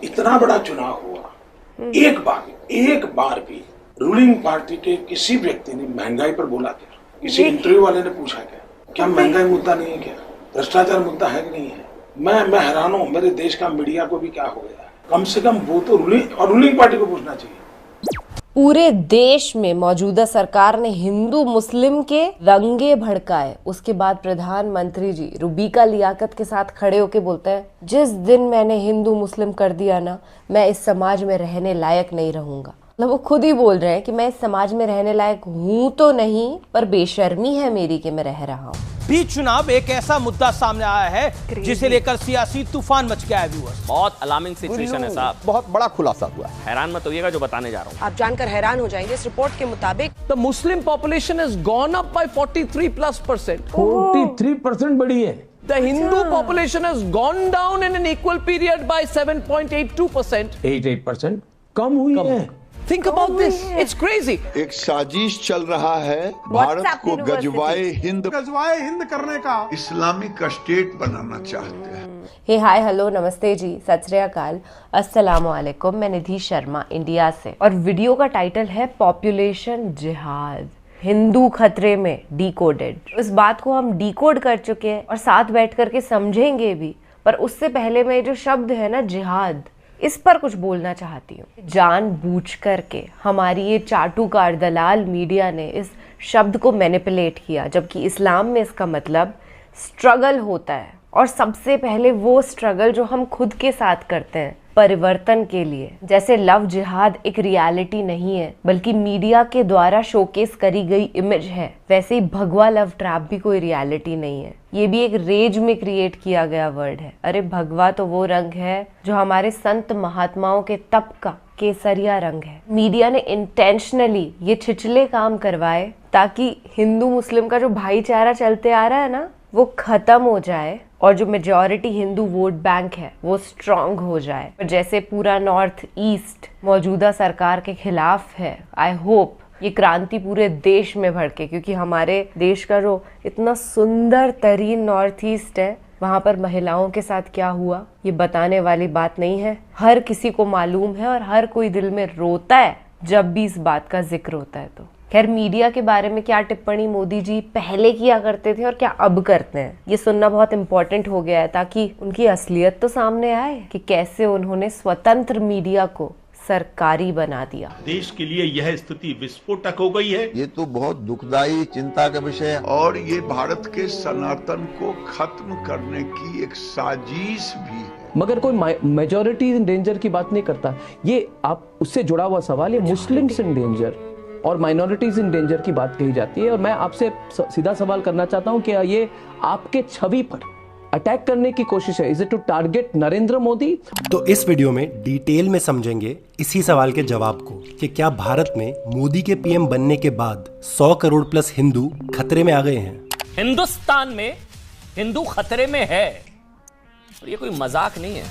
इतना बड़ा चुनाव हुआ, एक बार भी रूलिंग पार्टी के किसी व्यक्ति ने महंगाई पर बोला क्या? किसी इंटरव्यू वाले ने पूछा क्या महंगाई मुद्दा नहीं है क्या? भ्रष्टाचार मुद्दा है कि नहीं है? मैं हैरान हूँ, मेरे देश का मीडिया को भी क्या हो गया है। कम से कम वो तो रूलिंग पार्टी को पूछना चाहिए। पूरे देश में मौजूदा सरकार ने हिंदू मुस्लिम के दंगे भड़काए। उसके बाद प्रधानमंत्री जी रुबीका लियाकत के साथ खड़े होके बोलते हैं, जिस दिन मैंने हिंदू मुस्लिम कर दिया ना, मैं इस समाज में रहने लायक नहीं रहूंगा। मतलब वो खुद ही बोल रहे हैं कि मैं इस समाज में रहने लायक हूँ तो नहीं, पर बेशर्मी है मेरी कि मैं रह रहा हूँ। बीच चुनाव एक ऐसा मुद्दा सामने आया है जिसे लेकर सियासी तूफान मच गया है। व्यूअर्स, बहुत अलार्मिंग सिचुएशन है साहब, बहुत बड़ा खुलासा हुआ है। हैरान मत होइएगा जो बताने जा रहा हूँ। आप जानकर हैरान हो जाएंगे। इस रिपोर्ट के मुताबिक the Muslim population has gone up by 43+%। 43% बढ़ी है। The Hindu population has gone down in an equal period by 7.82%. 8% कम हुई है। Think about this. It's crazy. एक साजिश चल रहा है भारत को गजवाए हिंद करने का, इस्लामिक स्टेट बनाना चाहते हैं। हे हाय हेलो नमस्ते जी, सत श्री अकाल, अस्सलाम वालेकुम। मैं निधि शर्मा इंडिया से, और वीडियो का टाइटल है पॉपुलेशन जिहाद, हिंदू खतरे में डिकोडेड। इस बात को हम डिकोड कर चुके हैं और साथ बैठ करके समझेंगे भी, पर उससे पहले मैं जो शब्द है ना जिहाद, इस पर कुछ बोलना चाहती हूँ। जानबूझ करके हमारी ये चाटुकार दलाल मीडिया ने इस शब्द को मैनिपुलेट किया, जबकि इस्लाम में इसका मतलब स्ट्रगल होता है, और सबसे पहले वो स्ट्रगल जो हम खुद के साथ करते हैं परिवर्तन के लिए। जैसे लव जिहाद एक रियलिटी नहीं है बल्कि मीडिया के द्वारा शोकेस करी गई इमेज है, वैसे ही भगवा लव ट्रैप भी कोई रियलिटी नहीं है, ये भी एक रेज में क्रिएट किया गया वर्ड है। अरे भगवा तो वो रंग है जो हमारे संत महात्माओं के तप का केसरिया रंग है। मीडिया ने इंटेंशनली ये छिछले काम करवाए ताकि हिंदू मुस्लिम का जो भाईचारा चलते आ रहा है ना, वो खत्म हो जाए और जो मेजॉरिटी हिंदू वोट बैंक है वो स्ट्रांग हो जाए। जैसे पूरा नॉर्थ ईस्ट मौजूदा सरकार के खिलाफ है, आई होप ये क्रांति पूरे देश में भड़के, क्योंकि हमारे देश का जो इतना सुंदर तरीन नॉर्थ ईस्ट है, वहाँ पर महिलाओं के साथ क्या हुआ ये बताने वाली बात नहीं है। हर किसी को मालूम है और हर कोई दिल में रोता है जब भी इस बात का जिक्र होता है। तो खैर, मीडिया के बारे में क्या टिप्पणी मोदी जी पहले किया करते थे और क्या अब करते हैं, ये सुनना बहुत इम्पोर्टेंट हो गया है, ताकि उनकी असलियत तो सामने आए कि कैसे उन्होंने स्वतंत्र मीडिया को सरकारी बना दिया। देश के लिए यह स्थिति विस्फोटक हो गई है। ये तो बहुत दुखदाई चिंता का विषय है, और ये भारत के सनातन को खत्म करने की एक साजिश भी है। मगर कोई मेजॉरिटी इन डेंजर की बात नहीं करता। ये आप उससे जुड़ा हुआ सवाल, ये मुस्लिम्स इन डेंजर और माइनॉरिटीज इन डेंजर की बात कही जाती है, और मैं आपसे सीधा सवाल करना चाहता हूं कि ये आपके छवि पर अटैक करने की कोशिश है? Is it to target Narendra Modi? तो इस वीडियो में डिटेल में समझेंगे इसी सवाल के जवाब को कि क्या भारत में मोदी के पीएम बनने के बाद 100 करोड़ प्लस हिंदू खतरे में आ गए हैं। हिंदुस्तान में हिंदू खतरे में है, और ये कोई मजाक नहीं है।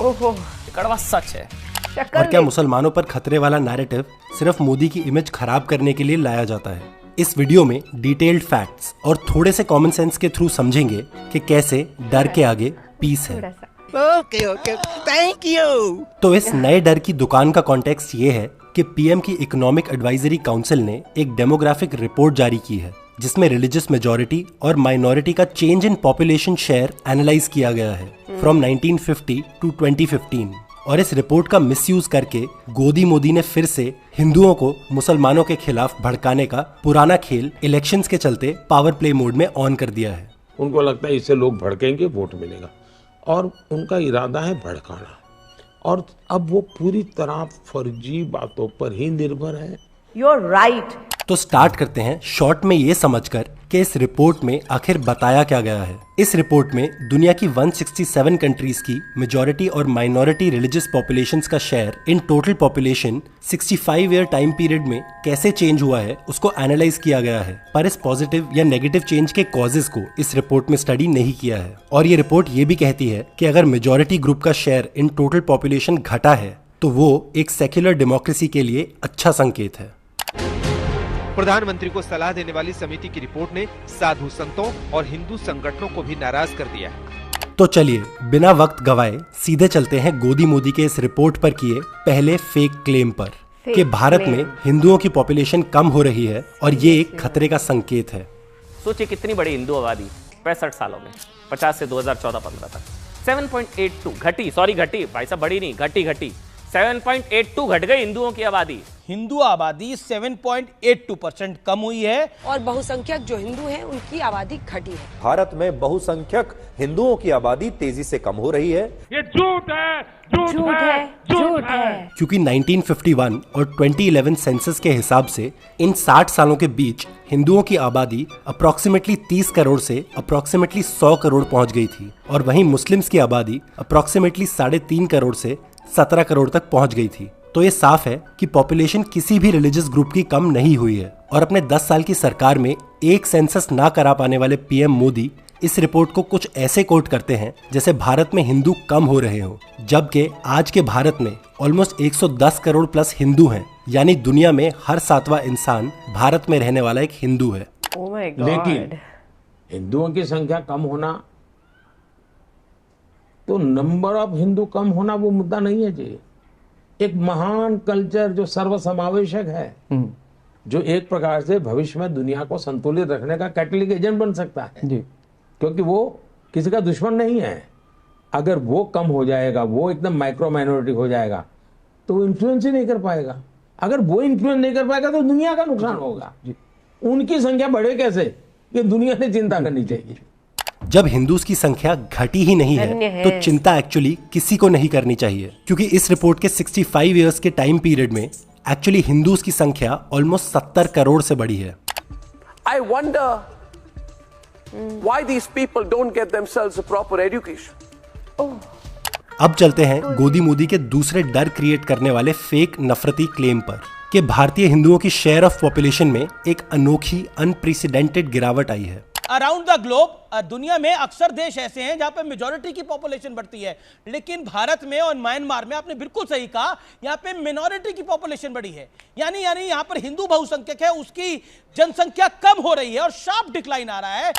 ओहो, कड़वा सच है। और क्या मुसलमानों पर खतरे वाला नैरेटिव सिर्फ मोदी की इमेज खराब करने के लिए लाया जाता है? इस वीडियो में डिटेल्ड फैक्ट्स और थोड़े से कॉमन सेंस के थ्रू समझेंगे कि कैसे डर के आगे पीस है। Okay, thank you. तो इस नए डर की दुकान का कॉन्टेक्स्ट ये है कि पीएम की इकोनॉमिक एडवाइजरी काउंसिल ने एक डेमोग्राफिक रिपोर्ट जारी की है, जिसमें रिलीजियस मेजॉरिटी और माइनॉरिटी का change in population share analyse किया गया है फ्रॉम 1950 टू 2015। और इस रिपोर्ट का मिसयूज करके गोदी मोदी ने फिर से हिंदुओं को मुसलमानों के खिलाफ भड़काने का पुराना खेल इलेक्शंस के चलते पावर प्ले मोड में ऑन कर दिया है। उनको लगता है इससे लोग भड़केंगे, वोट मिलेगा, और उनका इरादा है भड़काना, और अब वो पूरी तरह फर्जी बातों पर ही निर्भर है। You're right. तो स्टार्ट करते हैं शॉर्ट में ये समझकर कि इस रिपोर्ट में आखिर बताया क्या गया है। इस रिपोर्ट में दुनिया की 167 कंट्रीज की मेजॉरिटी और माइनॉरिटी रिलीजियस पॉपुलेशंस का share in total population 65 year time period में कैसे चेंज हुआ है उसको एनालाइज किया गया है, पर इस पॉजिटिव या नेगेटिव चेंज के कॉजेज को इस रिपोर्ट में स्टडी नहीं किया है। और ये रिपोर्ट ये भी कहती है कि अगर मेजॉरिटी ग्रुप का शेयर इन टोटल पॉपुलेशन घटा है तो वो एक सेक्युलर डेमोक्रेसी के लिए अच्छा संकेत है। प्रधानमंत्री को सलाह देने वाली समिति की रिपोर्ट ने साधु संतों और हिंदू संगठनों को भी नाराज कर दिया है। तो चलिए बिना वक्त गवाए सीधे चलते हैं गोदी मोदी के इस रिपोर्ट पर किए पहले फेक क्लेम पर कि भारत में हिंदुओं की पॉपुलेशन कम हो रही है और ये एक खतरे का संकेत है। सोचिए कितनी बड़ी हिंदू आबादी 65 सालों में, 50 से 2014-15 तक 7.82 घटी भाई साहब, बड़ी नहीं, घटी 7.82 घट गई हिंदुओं की आबादी। हिंदू आबादी 7.82% कम हुई है और बहुसंख्यक जो हिंदू हैं उनकी आबादी घटी है। भारत में बहुसंख्यक हिंदुओं की आबादी तेजी से कम हो रही है। ये झूठ है। क्योंकि 1951 और 2011 सेंसस के हिसाब से इन 60 सालों के बीच हिंदुओं की आबादी अप्रोक्सीमेटली 30 करोड़ से अप्रोक्सीमेटली 100 करोड़ पहुंच गई थी और वहीं मुस्लिम्स की आबादी अप्रोक्सीमेटली 3.5 करोड़ से 17 करोड़ तक पहुंच गई थी। तो ये साफ है कि पॉपुलेशन किसी भी रिलीजियस ग्रुप की कम नहीं हुई है और अपने 10 साल की सरकार में एक सेंसस ना करा पाने वाले पीएम मोदी इस रिपोर्ट को कुछ ऐसे कोट करते हैं जैसे भारत में हिंदू कम हो रहे हो, जबकि आज के भारत में ऑलमोस्ट 110 करोड़ प्लस हिंदू हैं, यानी दुनिया में हर 7वां इंसान भारत में रहने वाला एक हिंदू है। Oh my God. लेकिन हिंदुओं की संख्या कम होना, तो नंबर ऑफ हिंदू कम होना वो मुद्दा नहीं है जी। एक महान कल्चर जो सर्वसमावेशक है, जो एक प्रकार से भविष्य में दुनिया को संतुलित रखने का कैटलिक एजेंट बन सकता है जी, क्योंकि वो किसी का दुश्मन नहीं है। अगर वो कम हो जाएगा, वो एकदम माइक्रो माइनॉरिटी हो जाएगा, तो वो इन्फ्लुएंस ही नहीं कर पाएगा। अगर वो इन्फ्लुएंस नहीं कर पाएगा तो दुनिया का नुकसान होगा। उनकी संख्या बढ़े कैसे, ये दुनिया ने चिंता करनी चाहिए। जब हिंदूज की संख्या घटी ही नहीं है तो चिंता एक्चुअली किसी को नहीं करनी चाहिए, क्योंकि इस रिपोर्ट के 65 इयर्स के टाइम पीरियड में एक्चुअली हिंदूज की संख्या ऑलमोस्ट 70 करोड़ से बढ़ी है। I wonder why these people don't get themselves a proper education. अब चलते हैं गोदी मोदी के दूसरे डर क्रिएट करने वाले फेक नफरती क्लेम पर कि भारतीय हिंदुओं की शेयर ऑफ पॉपुलेशन में एक अनोखी अनप्रेसिडेंटेड गिरावट आई है। अराउंड द ग्लोब दुनिया में अक्सर देश ऐसे हैं जहां पे मेजॉरिटी की पॉपुलेशन बढ़ती है, लेकिन भारत में और म्यांमार में आपने बिल्कुल सही कहा, यहां पे मिनॉरिटी की पॉपुलेशन बढ़ी है। यानी यहां पर हिंदू बहुसंख्यक है, उसकी जनसंख्या कम हो रही है और शार्प डिक्लाइन आ रहा है।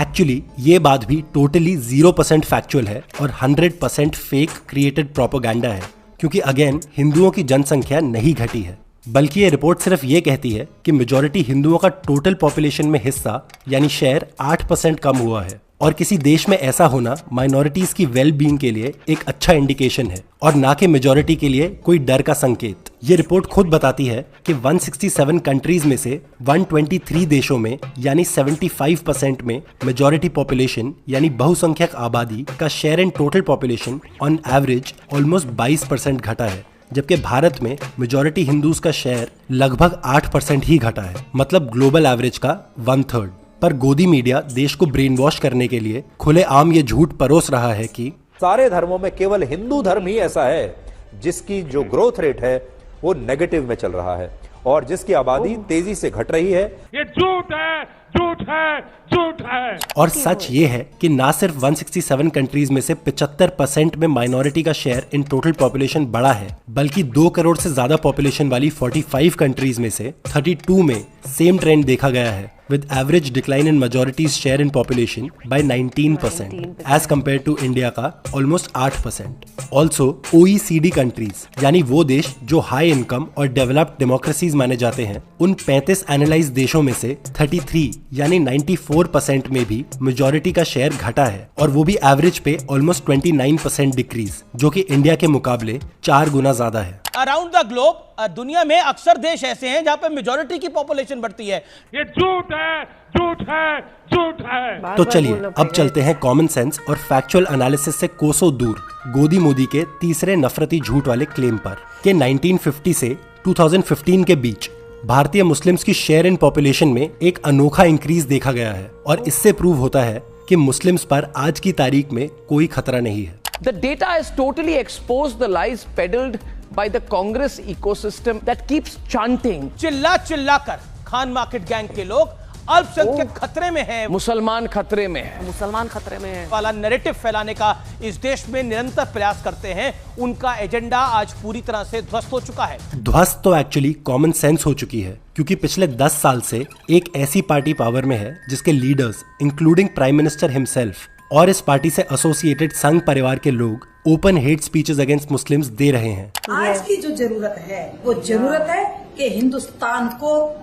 एक्चुअली ये बात भी टोटली 0% फैक्चुअल है और 100% फेक क्रिएटेड प्रोपेगेंडा है, क्योंकि अगेन हिंदुओं की जनसंख्या नहीं घटी है, बल्कि ये रिपोर्ट सिर्फ ये कहती है कि मेजॉरिटी हिंदुओं का टोटल पॉपुलेशन में हिस्सा यानी शेयर 8% कम हुआ है। और किसी देश में ऐसा होना माइनॉरिटीज की वेल बीइंग के लिए एक अच्छा इंडिकेशन है और ना कि मेजॉरिटी के लिए कोई डर का संकेत। ये रिपोर्ट खुद बताती है कि 167 कंट्रीज में से 123 देशों में यानी 75% में मेजॉरिटी पॉपुलेशन यानी बहुसंख्यक आबादी का share in total population on average almost 22% घटा है, जबकि भारत में मेजॉरिटी हिंदूज का शेयर लगभग 8% ही घटा है, मतलब ग्लोबल एवरेज का 1/3। पर गोदी मीडिया देश को ब्रेन वॉश करने के लिए खुलेआम ये झूठ परोस रहा है कि सारे धर्मों में केवल हिंदू धर्म ही ऐसा है जिसकी जो ग्रोथ रेट है वो नेगेटिव में चल रहा है और जिसकी आबादी तेजी से घट रही है। ये झूठ है, झूठ है, झूठ है। और सच ये है कि ना सिर्फ 167 कंट्रीज में से 75% में माइनॉरिटी का शेयर इन टोटल पॉपुलेशन बढ़ा है, बल्कि 2 करोड़ से ज्यादा पॉपुलेशन वाली 45 कंट्रीज में से 32 में सेम ट्रेंड देखा गया है, with average decline in majority's share in population by 19% as compared to India का almost 8%. Also, OECD countries यानी वो देश जो हाई इनकम और डेवलप्ड डेमोक्रेसीज माने जाते हैं, उन 35 एनालाइज देशों में से 33 यानी 94% में भी मेजॉरिटी का शेयर घटा है और वो भी एवरेज पे ऑलमोस्ट 29% डिक्रीज, जो कि इंडिया के मुकाबले 4 गुना ज्यादा है। अराउंड द ग्लोब दुनिया में अक्सर देश ऐसे हैं जहां पे मेजॉरिटी की पॉपुलेशन बढ़ती है। ये झूठ है, झूठ है, झूठ है। तो चलिए अब चलते हैं कॉमन सेंस और फैक्चुअल एनालिसिस से कोसों दूर गोदी मोदी के तीसरे नफरती झूठ वाले क्लेम पर कि 1950 से 2015 के बीच भारतीय मुस्लिम्स की शेयर इन पॉपुलेशन में एक अनोखा इंक्रीज देखा गया है और इससे प्रूव होता है कि मुस्लिम्स पर आज की तारीख में कोई खतरा नहीं है। The data has totally exposed the lies peddled by the Congress ecosystem that keeps chanting. चिल्ला चिल्ला कर खान मार्केट गैंग के लोग अल्पसंख्यक खतरे में हैं, मुसलमान खतरे में है, मुसलमान खतरे में है वाला नैरेटिव फैलाने का इस देश में निरंतर प्रयास करते हैं। उनका एजेंडा आज पूरी तरह से ध्वस्त हो चुका है। ध्वस्त तो एक्चुअली कॉमन सेंस हो चुकी है, क्योंकि पिछले 10 साल से एक ऐसी पार्टी पावर में है जिसके leaders including prime minister himself और इस पार्टी से एसोसिएटेड संघ परिवार के लोग open hate speeches against Muslims दे रहे हैं। आज की जो जरूरत है वो जरूरत है कि हिंदुस्तान को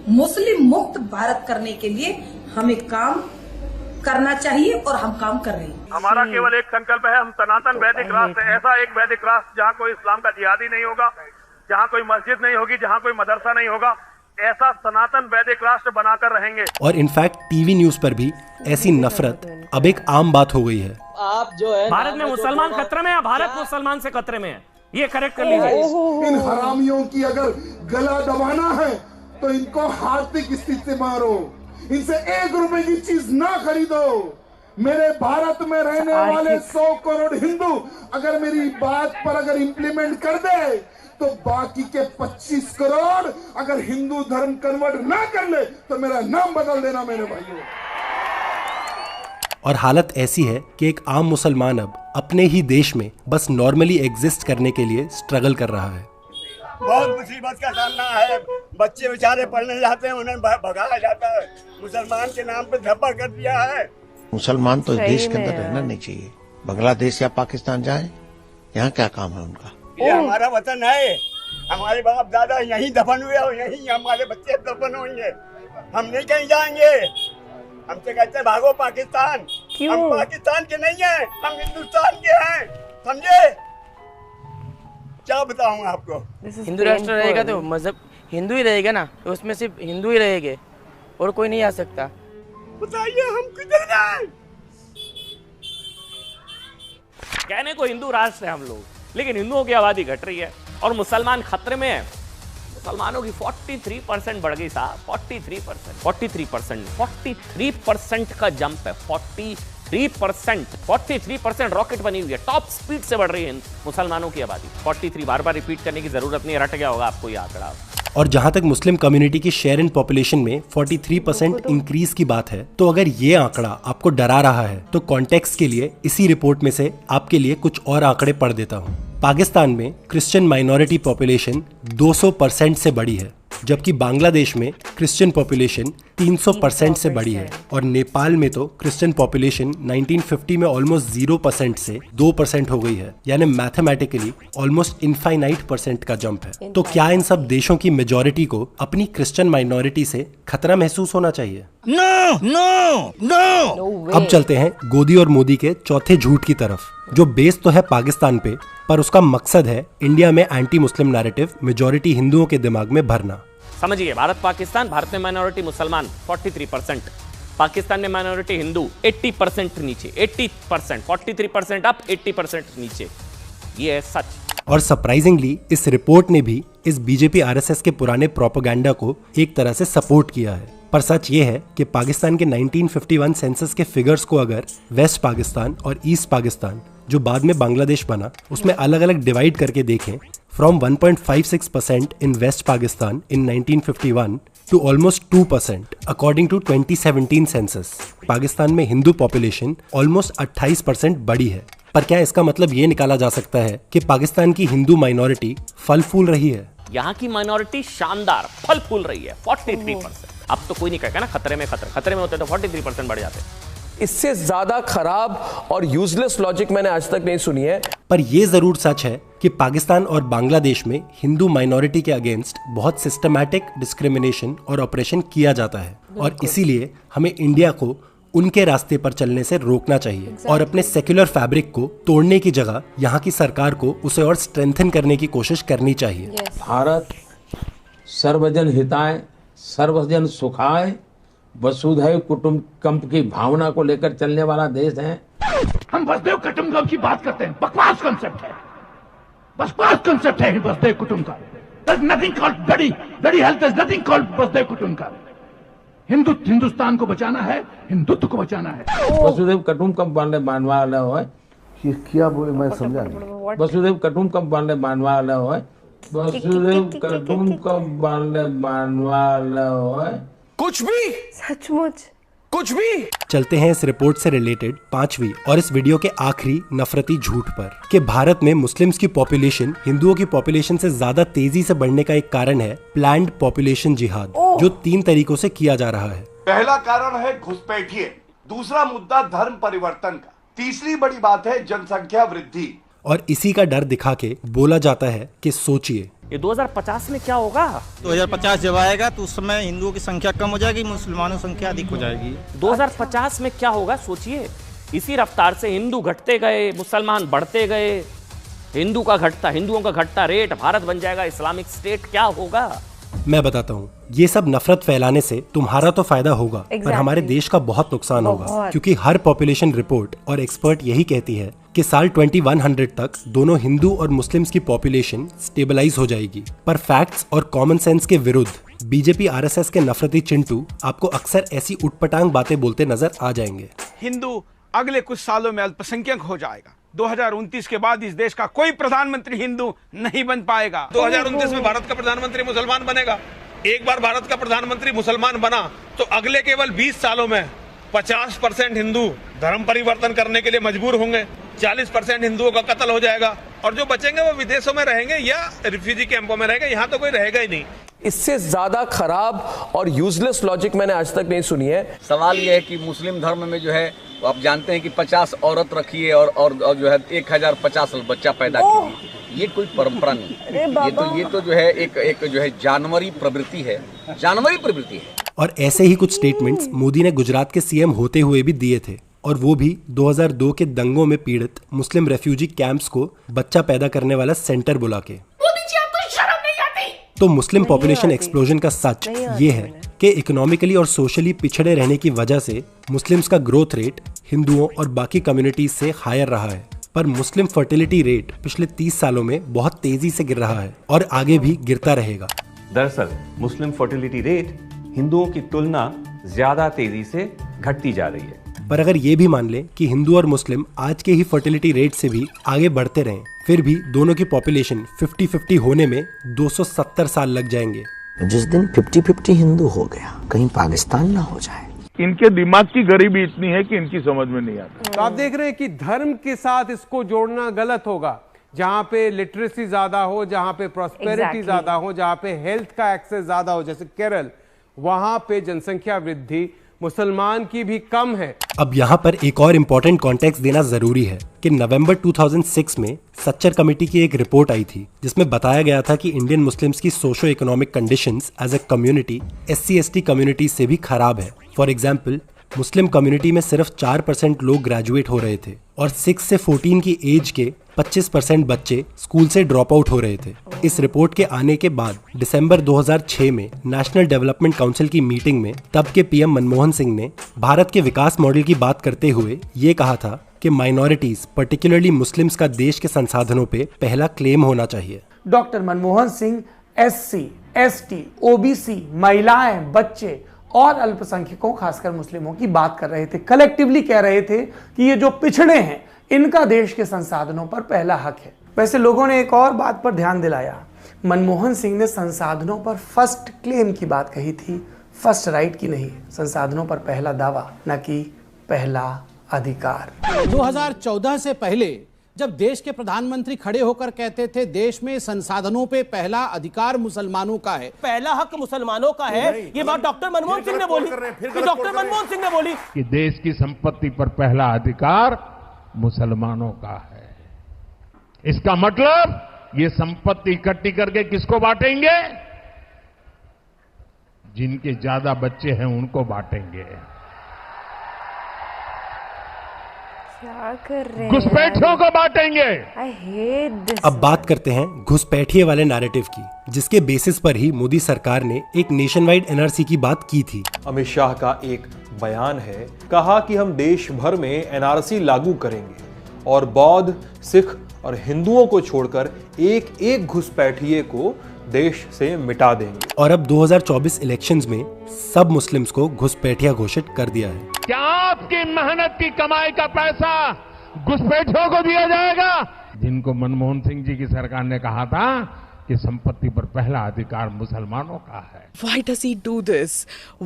मुस्लिम मुक्त भारत करने के लिए हमें काम करना चाहिए और हम काम कर रहे हैं। हमारा केवल एक संकल्प है, हम सनातन वैदिक राष्ट्र, ऐसा एक वैदिक राष्ट्र जहाँ कोई इस्लाम का जिहादी नहीं होगा, जहाँ कोई मस्जिद नहीं होगी, जहाँ कोई मदरसा नहीं होगा, ऐसा सनातन वैदिक राष्ट्र बनाकर रहेंगे। और इनफैक्ट टीवी न्यूज पर भी ऐसी नफरत अब एक आम बात हो गई है। आप जो है भारत में मुसलमान खतरे में है, भारत मुसलमान से खतरे में है, ये करेक्ट कर लीजिए। इन हरामियों की अगर गला दबाना है तो इनको आर्थिक स्थिति से मारो, इनसे 1 रुपए की चीज ना खरीदो। मेरे भारत में रहने वाले 100 करोड़ हिंदू अगर मेरी बात पर अगर इम्प्लीमेंट कर दे तो बाकी के 25 करोड़ अगर हिंदू धर्म कन्वर्ट ना कर ले तो मेरा नाम बदल देना मेरे भाइयों। और हालत ऐसी है कि एक आम मुसलमान अब अपने ही देश में बस नॉर्मली एग्जिस्ट करने के लिए स्ट्रगल कर रहा है। बहुत मुसीबत का सामना है, बच्चे बेचारे पढ़ने जाते हैं उन्हें भगाया जाता है, मुसलमान के नाम पे धब्बा कर दिया है। मुसलमान तो इस देश के अंदर रहना नहीं चाहिए, बांग्लादेश या पाकिस्तान जाए, यहाँ क्या काम है उनका। ये हमारा वतन है, हमारे बाप दादा यहीं दफन हुए और यहीं हमारे बच्चे दफन होंगे, हम नहीं कहीं जाएंगे। हमसे कहते हैं भागो पाकिस्तान, हम पाकिस्तान के नहीं हैं, हम हिंदुस्तान के हैं, समझे? क्या बताऊं आपको। हिंदू राष्ट्र रहेगा तो मजहब हिंदू ही रहेगा ना, तो उसमें सिर्फ हिंदू ही रहेंगे और कोई नहीं आ सकता। बताइए हम किधर जाएं? कहने को हिंदू राष्ट्र है हम लोग, लेकिन हिंदुओं की आबादी घट रही है और मुसलमान खतरे में है। मुसलमानों की 43% बढ़ गई साहब, 43% का जंप है, 43% रॉकेट बनी हुई है, टॉप स्पीड से बढ़ रही है मुसलमानों की आबादी। 43 बार बार रिपीट करने की जरूरत नहीं, रट गया होगा आपको ये आंकड़ा। और जहां तक मुस्लिम कम्युनिटी की शेयर इन पॉपुलेशन में 43% इंक्रीज की बात है, तो अगर ये आंकड़ा आपको डरा रहा है तो कॉन्टेक्स्ट के लिए इसी रिपोर्ट में से आपके लिए कुछ और आंकड़े पढ़ देता हूं। पाकिस्तान में क्रिश्चियन माइनॉरिटी पॉपुलेशन 200% से बढ़ी है, जबकि बांग्लादेश में क्रिश्चियन पॉपुलेशन 300% से बढ़ी है, और नेपाल में तो क्रिश्चियन पॉपुलेशन 1950 में ऑलमोस्ट 0% से 2% हो गई है, यानी मैथमेटिकली ऑलमोस्ट इनफाइनाइट % का जंप है। तो क्या इन सब देशों की मेजॉरिटी को अपनी क्रिश्चियन माइनॉरिटी से खतरा महसूस होना चाहिए? No no no. अब चलते हैं गोदी और मोदी के चौथे झूठ की तरफ, जो बेस तो है पाकिस्तान पे, पर उसका मकसद है इंडिया में एंटी मुस्लिम नैरेटिव मेजॉरिटी हिंदुओं के दिमाग में भरना। समझिए, भारत पाकिस्तान, भारत में माइनॉरिटी मुसलमान 43%, पाकिस्तान में माइनॉरिटी हिंदू 80% नीचे, 80%, 43% अप, 80% नीचे, ये है सच। और सरप्राइजिंगली इस रिपोर्ट ने भी इस बीजेपी आरएसएस के पुराने प्रोपेगेंडा को एक तरह से सपोर्ट किया है। पर सच ये है कि पाकिस्तान के 1951 सेंसस के फिगर्स को अगर वेस्ट पाकिस्तान और ईस्ट पाकिस्तान, जो बाद में बांग्लादेश बना, उसमें अलग अलग डिवाइड करके देखें, from 1.56% in West Pakistan in 1951 to almost 2% according to 2017 census, Pakistan में हिंदू पॉपुलेशन ऑलमोस्ट 28% बढ़ी है। पर क्या इसका मतलब ये निकाला जा सकता है कि पाकिस्तान की हिंदू माइनॉरिटी फल फूल रही है? यहाँ की माइनॉरिटी शानदार फल फूल रही है, 43%। अब तो कोई नहीं कहेगा ना खतरे में होते तो 43% बढ़ जाते। इससे ज्यादा खराब और यूजलेस लॉजिक मैंने आज तक नहीं सुनी है। पर यह जरूर सच है कि पाकिस्तान और बांग्लादेश में हिंदू माइनॉरिटी के अगेंस्ट बहुत सिस्टमैटिक डिस्क्रिमिनेशन और ऑपरेशन किया जाता है, और इसीलिए हमें इंडिया को उनके रास्ते पर चलने से रोकना चाहिए और अपने सेक्युलर फैब्रिक को तोड़ने की जगह यहाँ की सरकार को उसे और स्ट्रेंथन करने की कोशिश करनी चाहिए। भारत सर्वजन हिताय सर्वजन सुखाय वसुधैव कुटुंबकम की भावना को लेकर चलने वाला देश है। हम वसुधैव कुटुंबकम की बात करते हैं, बकवास कंसेप्ट है, बकवास कंसेप्ट है वसुधैव कुटुंबकम। There's nothing called bloody health, there's nothing called वसुधैव कुटुंबकम। हिंदुस्तान को बचाना है, हिंदुत्व को बचाना है। वसुधैव कुटुंबकम बांधने वाला हो, ये क्या बोले मैं समझा नहीं। वसुधैव कुटुंबकम बांधने वाला हो, वसुधैव कुटुंबकम बांधने वाला हो, कुछ भी, सचमुच कुछ भी। चलते हैं इस रिपोर्ट से रिलेटेड 5वीं और इस वीडियो के आखिरी नफरती झूठ पर, कि भारत में मुस्लिम्स की पॉपुलेशन हिंदुओं की पॉपुलेशन से ज्यादा तेजी से बढ़ने का एक कारण है प्लान्ड पॉपुलेशन जिहाद, जो 3 तरीकों से किया जा रहा है। पहला कारण है घुसपैठिए, दूसरा मुद्दा धर्म परिवर्तन का। तीसरी बड़ी बात है जनसंख्या वृद्धि। और इसी का डर दिखा के बोला जाता है कि सोचिए ये 2050 में क्या होगा। 2050 जब आएगा तो उस समय हिंदुओं की संख्या कम हो जाएगी, मुसलमानों की संख्या अधिक हो जाएगी। 2050 में क्या होगा सोचिए। इसी रफ्तार से हिंदू घटते गए, मुसलमान बढ़ते गए, हिंदुओं का घटता रेट, भारत बन जाएगा इस्लामिक स्टेट, क्या होगा। मैं बताता हूँ, ये सब नफरत फैलाने से तुम्हारा तो फायदा होगा पर हमारे देश का बहुत नुकसान होगा, क्योंकि हर पॉपुलेशन रिपोर्ट और एक्सपर्ट यही कहती है कि साल 2100 तक दोनों हिंदू और मुस्लिम्स की पॉपुलेशन स्टेबलाइज हो जाएगी। पर फैक्ट्स और कॉमन सेंस के विरुद्ध बीजेपी आरएसएस के नफरती चिंटू आपको अक्सर ऐसी उटपटांग बातें बोलते नजर आ जाएंगे। हिंदू अगले कुछ सालों में अल्पसंख्यक हो जाएगा। 2029 के बाद इस देश का कोई प्रधानमंत्री हिंदू नहीं बन पाएगा। 2029 में भारत का प्रधानमंत्री मुसलमान बनेगा। एक बार भारत का प्रधानमंत्री मुसलमान बना तो अगले केवल 20 सालों में 50% हिंदू धर्म परिवर्तन करने के लिए मजबूर होंगे, 40% हिंदुओं का कत्ल हो जाएगा और जो बचेंगे वो विदेशों में रहेंगे या रिफ्यूजी कैंपों में रहेंगे। यहाँ तो कोई रहेगा ही नहीं। इससे ज्यादा खराब और यूजलेस लॉजिक मैंने आज तक नहीं सुनी है। सवाल यह है कि मुस्लिम धर्म में जो है आप जानते हैं कि 50 औरत रखिए और जो है 1050 बच्चा पैदा कीजिए, ये कोई परंपरा नहीं। ये तो जो है एक जो है जानवरी प्रवृत्ति है। और ऐसे ही कुछ स्टेटमेंट्स मोदी ने गुजरात के सीएम होते हुए भी दिए थे, और वो भी 2002 के दंगों में पीड़ित मुस्लिम रेफ्यूजी कैंप्स को बच्चा पैदा करने वाला सेंटर बुला के। तो मुस्लिम पॉपुलेशन एक्सप्लोजन का सच ये है कि इकोनॉमिकली और सोशली पिछड़े रहने की वजह से मुस्लिम्स का ग्रोथ रेट हिंदुओं और बाकी कम्युनिटीज से हायर रहा है, पर मुस्लिम फर्टिलिटी रेट पिछले 30 सालों में बहुत तेजी से गिर रहा है और आगे भी गिरता रहेगा। दरअसल मुस्लिम फर्टिलिटी रेट हिंदुओं की तुलना ज्यादा तेजी से घटती जा रही है। पर अगर ये भी मान लें कि हिंदू और मुस्लिम आज के ही फर्टिलिटी रेट से भी आगे बढ़ते रहें, फिर भी दोनों की पॉपुलेशन 50-50 होने में 270 साल लग जाएंगे। जिस दिन 50-50 हिंदू हो गया, कहीं पाकिस्तान ना हो जाए। इनके दिमाग की गरीबी इतनी है कि इनकी समझ में नहीं आता। तो आप देख रहे हैं कि धर्म के साथ इसको जोड़ना गलत होगा। जहाँ पे लिटरेसी ज्यादा हो, जहाँ पे प्रॉस्पेरिटी ज्यादा हो, जहाँ पे हेल्थ का एक्सेस ज्यादा हो, जैसे केरल, वहां पे जनसंख्या वृद्धि मुसलमान की भी कम है। अब यहाँ पर एक और इम्पोर्टेंट कॉन्टेक्स्ट देना जरूरी है कि नवंबर 2006 में सच्चर कमेटी की एक रिपोर्ट आई थी जिसमें बताया गया था कि इंडियन मुस्लिम्स की socio economic conditions as a community SC/ST community से भी खराब है। फॉर एग्जाम्पल, मुस्लिम कम्युनिटी में सिर्फ 4% लोग ग्रेजुएट हो रहे थे और 6 से 14 की एज के 25% बच्चे स्कूल से ड्रॉप आउट हो रहे थे। इस रिपोर्ट के आने के बाद दिसंबर 2006 में नेशनल डेवलपमेंट काउंसिल की मीटिंग में तब के पीएम मनमोहन सिंह ने भारत के विकास मॉडल की बात करते हुए ये कहा था कि माइनॉरिटीज पर्टिकुलरली मुस्लिम्स का देश के संसाधनों पे पहला क्लेम होना चाहिए। Doctor Manmohan Singh SC, ST, OBC, महिलाएं, बच्चे और अल्पसंख्यकों खासकर मुस्लिमों की बात कर रहे थे। कलेक्टिवली कह रहे थे कि ये जो पिछड़े हैं इनका देश के संसाधनों पर पहला हक है। वैसे लोगों ने एक और बात पर ध्यान दिलाया। मनमोहन सिंह ने संसाधनों पर फर्स्ट क्लेम की बात कही थी, फर्स्ट राइट की नहीं। संसाधनों पर पहला दावा, न कि पहला अधिकार। 2014 से पहले जब देश के प्रधानमंत्री खड़े होकर कहते थे देश में संसाधनों पे पहला अधिकार मुसलमानों का है, पहला हक मुसलमानों का है, ये बात डॉक्टर मनमोहन सिंह ने बोली। डॉक्टर मनमोहन सिंह ने बोली कि देश की संपत्ति पर पहला अधिकार मुसलमानों का है। इसका मतलब ये संपत्ति इकट्ठी करके किसको बांटेंगे? जिनके ज्यादा बच्चे हैं उनको बांटेंगे। क्या कर रहे हैं? घुसपैठियों को बांटेंगे। I hate this. अब बात करते हैं घुसपैठिए वाले नैरेटिव की, जिसके बेसिस पर ही मोदी सरकार ने एक नेशन वाइड NRC की बात की थी। अमित शाह का एक बयान है, कहा कि हम देश भर में NRC लागू करेंगे और बौद्ध, सिख और हिंदुओं को छोड़कर एक एक घुसपैठिए को देश से मिटा देंगे। और अब 2024 इलेक्शंस में सब मुस्लिम्स को घुसपैठिया घोषित कर दिया है। क्या आपकी मेहनत की कमाई का पैसा घुसपैठियों को दिया जाएगा? जिनको मनमोहन सिंह जी की सरकार ने कहा था कि संपत्ति पर पहला अधिकार मुसलमानों का है। Why does he do this?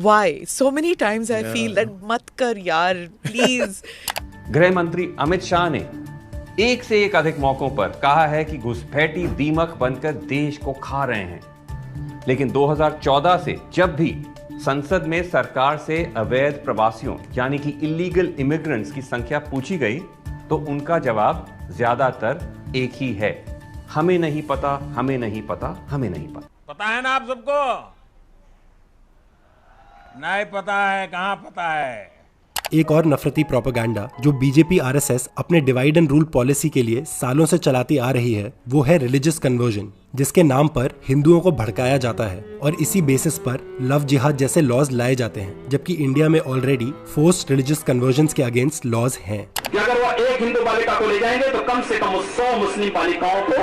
Why? So many times I feel that मत कर यार, please. गृह मंत्री अमित शाह ने एक से एक अधिक मौकों पर कहा है कि घुसपैठी दीमक बनकर देश को खा रहे हैं, लेकिन 2014 से जब भी संसद में सरकार से अवैध प्रवासियों यानी कि इलीगल इमिग्रेंट्स की संख्या पूछी गई तो उनका जवाब ज्यादातर एक ही है, हमें नहीं पता, हमें नहीं पता, हमें नहीं पता। पता है ना आप सबको? नहीं पता है, कहां पता है? एक और नफरती प्रोपेगेंडा जो बीजेपी आरएसएस अपने डिवाइड एंड रूल पॉलिसी के लिए सालों से चलाती आ रही है वो है रिलीजियस कन्वर्जन, जिसके नाम पर हिंदुओं को भड़काया जाता है और इसी बेसिस पर लव जिहाद जैसे लॉज लाए जाते हैं, जबकि इंडिया में ऑलरेडी फोर्स्ड रिलीजियस कन्वर्जन्स के अगेंस्ट लॉज हैं। कि अगर वो एक हिंदू बालिका को ले जाएंगे तो कम से कम 100 मुस्लिम बालिकाओं को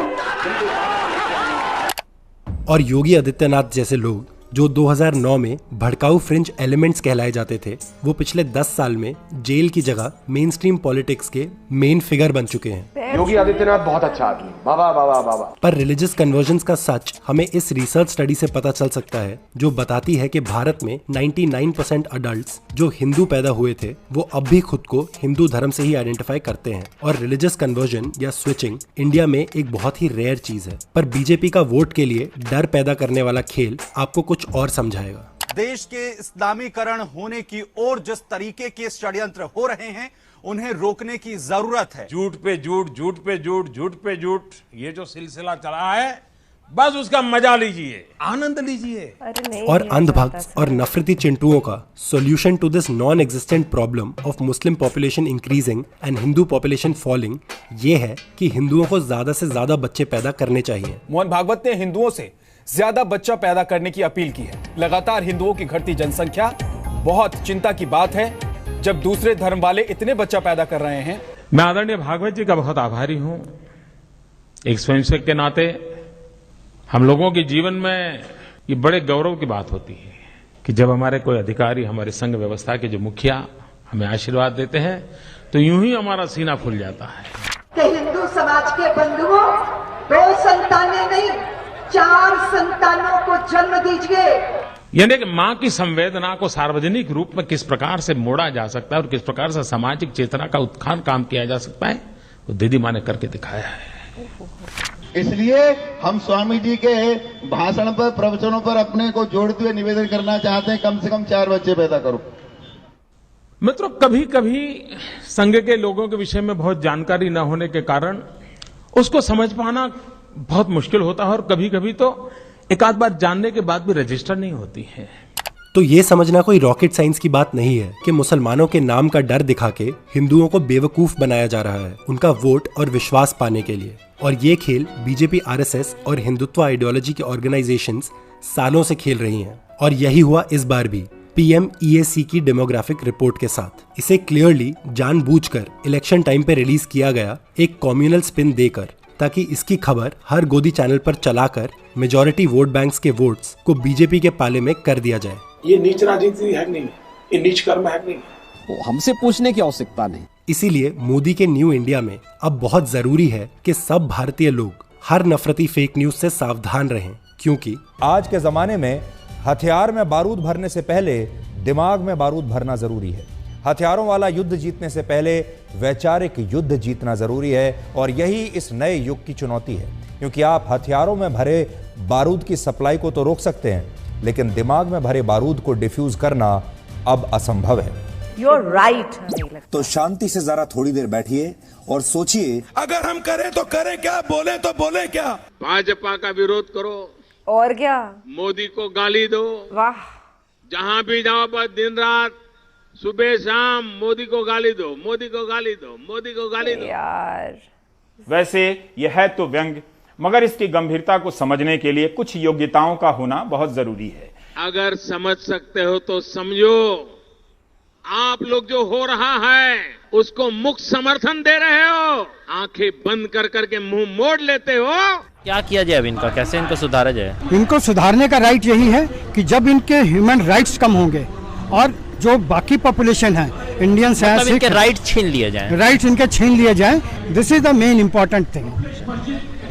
और योगी आदित्यनाथ जैसे लोग जो 2009 में भड़काऊ फ्रिंज एलिमेंट्स कहलाए जाते थे, वो पिछले 10 साल में जेल की जगह मेन स्ट्रीम पॉलिटिक्स के मेन फिगर बन चुके हैं। योगी आदित्यनाथ बहुत अच्छा आदमी, बाबा बाबा बाबा। पर रिलीजियस कन्वर्जन्स का सच हमें इस रिसर्च स्टडी से पता चल सकता है जो बताती है कि भारत में 99% अडल्ट्स जो हिंदू पैदा हुए थे वो अब भी खुद को हिंदू धर्म से ही आइडेंटिफाई करते हैं और रिलीजियस कन्वर्जन या स्विचिंग इंडिया में एक बहुत ही रेयर चीज है। पर बीजेपी का वोट के लिए डर पैदा करने वाला खेल आपको कुछ और समझाएगा। देश के इस्लामीकरण होने की ओर जिस तरीके के षड्यंत्र हो रहे हैं उन्हें रोकने की जरूरत है। झूठ पे झूठ, झूठ पे झूठ, झूठ पे झूठ, ये जो सिलसिला चला है बस उसका मजा लीजिए, आनंद लीजिए। और अंधभक्त और नफरती चिंटुओं का solution to this non existent problem of Muslim population increasing and Hindu population falling ये है कि हिंदुओं को ज्यादा से ज्यादा बच्चे पैदा करने चाहिए। मोहन भागवत ने हिंदुओं से ज्यादा बच्चा पैदा करने की अपील की है। लगातार हिंदुओं की घटती जनसंख्या बहुत चिंता की बात है। जब दूसरे धर्म वाले इतने बच्चा पैदा कर रहे हैं। मैं आदरणीय भागवत जी का बहुत आभारी हूं। एक स्वयंसेवक के नाते हम लोगों के जीवन में ये बड़े गौरव की बात होती है कि जब हमारे कोई अधिकारी, हमारे संघ व्यवस्था के जो मुखिया हमें आशीर्वाद देते हैं तो यूं ही हमारा सीना फूल जाता है कि हिंदू समाज के बंधुओं 2 संतानें नहीं 4 संतानों को जन्म दीजिए। यानी कि मां की संवेदना को सार्वजनिक रूप में किस प्रकार से मोड़ा जा सकता है और किस प्रकार से सामाजिक चेतना का उत्थान काम किया जा सकता है वो दीदी मां ने करके दिखाया है। इसलिए हम स्वामी जी के भाषण पर, प्रवचनों पर अपने को जोड़ते हुए निवेदन करना चाहते हैं, कम से कम 4 बच्चे पैदा करो। मित्रों, कभी कभी संघ के लोगों के विषय में बहुत जानकारी न होने के कारण उसको समझ पाना बहुत मुश्किल होता है और कभी कभी तो एक आध बार जानने के बाद भी रजिस्टर नहीं होती है। तो ये समझना कोई रॉकेट साइंस की बात नहीं है कि मुसलमानों के नाम का डर दिखा के हिंदुओं को बेवकूफ बनाया जा रहा है उनका वोट और विश्वास पाने के लिए। और ये खेल बीजेपी, आरएसएस और हिंदुत्व आइडियोलॉजी के ऑर्गेनाइजेशंस सालों से खेल रही हैं और यही हुआ इस बार भी PMEAC की डेमोग्राफिक रिपोर्ट के साथ। इसे क्लियरली जानबूझकर इलेक्शन टाइम पे रिलीज किया गया एक कम्युनल स्पिन देकर, ताकि इसकी खबर हर गोदी चैनल पर चलाकर मेजॉरिटी वोट बैंक्स के वोट्स को बीजेपी के पाले में कर दिया जाए। ये नीच राजनीति है नहीं, ये नीच कर्म है नहीं। हमसे पूछने की आवश्यकता नहीं। इसीलिए मोदी के न्यू इंडिया में अब बहुत जरूरी है कि सब भारतीय लोग हर नफरती फेक न्यूज से सावधान रहें, क्योंकि आज के जमाने में हथियार में बारूद भरने से पहले दिमाग में बारूद भरना जरूरी है। हथियारों वाला युद्ध जीतने से पहले वैचारिक युद्ध जीतना जरूरी है और यही इस नए युग की चुनौती है, क्योंकि आप हथियारों में भरे बारूद की सप्लाई को तो रोक सकते हैं, लेकिन दिमाग में भरे बारूद को डिफ्यूज करना अब असंभव है। You're right. तो शांति से जरा थोड़ी देर बैठिए और सोचिए, अगर हम करें तो करें क्या, बोले तो बोले क्या। भाजपा का विरोध करो और क्या, मोदी को गाली दो। वाह, जहां भी जाओ बस दिन रात सुबह शाम मोदी को गाली दो, मोदी को गाली दो, मोदी को गाली दो। यार वैसे यह है तो व्यंग, मगर इसकी गंभीरता को समझने के लिए कुछ योग्यताओं का होना बहुत जरूरी है। अगर समझ सकते हो तो समझो। आप लोग जो हो रहा है उसको मुक्त समर्थन दे रहे हो, आंखें बंद कर करके मुंह मोड़ लेते हो। क्या किया जाए अब इनका, कैसे इनको सुधारा जाए? इनको सुधारने का राइट यही है कि जब इनके ह्यूमन राइट्स कम होंगे और जो बाकी पॉपुलेशन है इंडियंस है, मतलब इनके राइट छीन लिए जाएं। राइट्स इनके छीन लिए जाएं। This is the main important thing.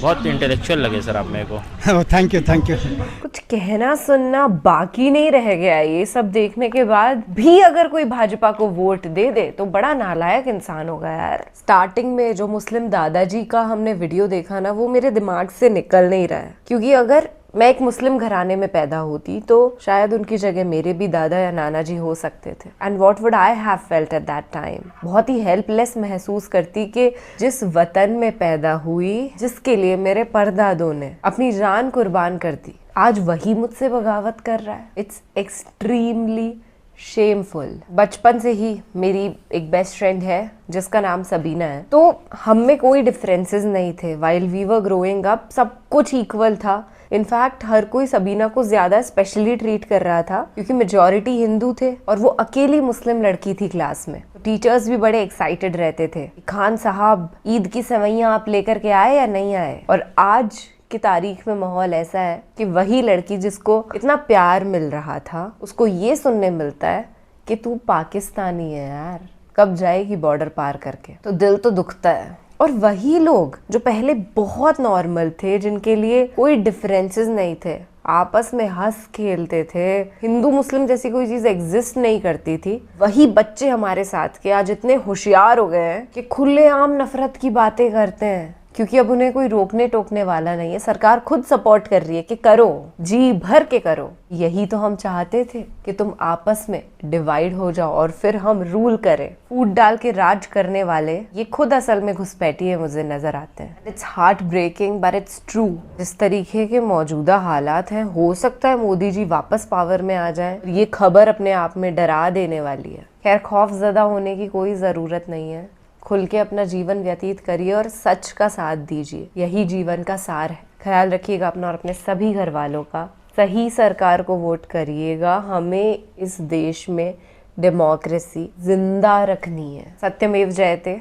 बहुत इंटेलेक्चुअल लगे सर आप मेरे को। Thank you thank you. कुछ कहना सुनना बाकी नहीं रह गया। ये सब देखने के बाद भी अगर कोई भाजपा को वोट दे दे तो बड़ा नालायक इंसान होगा यार। स्टार्टिंग में जो मुस्लिम दादाजी का हमने वीडियो देखा ना, वो मेरे दिमाग से निकल नहीं रहा है, क्योंकि अगर मैं एक मुस्लिम घराने में पैदा होती तो शायद उनकी जगह मेरे भी दादा या नाना जी हो सकते थे। And what would I have felt at that time? बहुत ही हेल्पलेस महसूस करती कि जिस वतन में पैदा हुई, जिसके लिए मेरे परदादों ने अपनी जान कुर्बान कर दी, आज वही मुझसे बगावत कर रहा है। It's extremely shameful. बचपन से ही मेरी एक बेस्ट फ्रेंड है जिसका नाम सबीना है, तो हम में कोई डिफरेंसेस नहीं थे। While we were growing up सब कुछ इक्वल था। इनफैक्ट हर कोई सबीना को ज्यादा स्पेशली ट्रीट कर रहा था क्योंकि मेजॉरिटी हिंदू थे और वो अकेली मुस्लिम लड़की थी क्लास में। टीचर्स भी बड़े एक्साइटेड रहते थे, खान साहब ईद की सेवइयां आप लेकर के आए या नहीं आए। और आज की तारीख में माहौल ऐसा है कि वही लड़की जिसको इतना प्यार मिल रहा था, उसको ये सुनने मिलता है कि तू पाकिस्तानी है यार, कब जाएगी बॉर्डर पार करके। तो दिल तो दुखता है। और वही लोग जो पहले बहुत नॉर्मल थे, जिनके लिए कोई डिफरेंसेस नहीं थे, आपस में हंस खेलते थे, हिंदू मुस्लिम जैसी कोई चीज एग्जिस्ट नहीं करती थी, वही बच्चे हमारे साथ के आज इतने होशियार हो गए हैं कि खुलेआम नफरत की बातें करते हैं क्योंकि अब उन्हें कोई रोकने टोकने वाला नहीं है। सरकार खुद सपोर्ट कर रही है कि करो, जी भर के करो। यही तो हम चाहते थे कि तुम आपस में डिवाइड हो जाओ और फिर हम रूल करें। फूट डाल के राज करने वाले ये खुद असल में घुसपैठिए मुझे नजर आते हैं। It's heart breaking but it's true. जिस तरीके के मौजूदा हालात हैं, हो सकता है मोदी जी वापस पावर में आ जाए। ये खबर अपने आप में डरा देने वाली है। खैर, खौफजदा होने की कोई जरूरत नहीं है। खुल के अपना जीवन व्यतीत करिए और सच का साथ दीजिए, यही जीवन का सार है। ख्याल रखिएगा अपना और अपने सभी घर वालों का। सही सरकार को वोट करिएगा। हमें इस देश में डेमोक्रेसी जिंदा रखनी है। सत्यमेव जयते।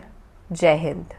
जय हिंद।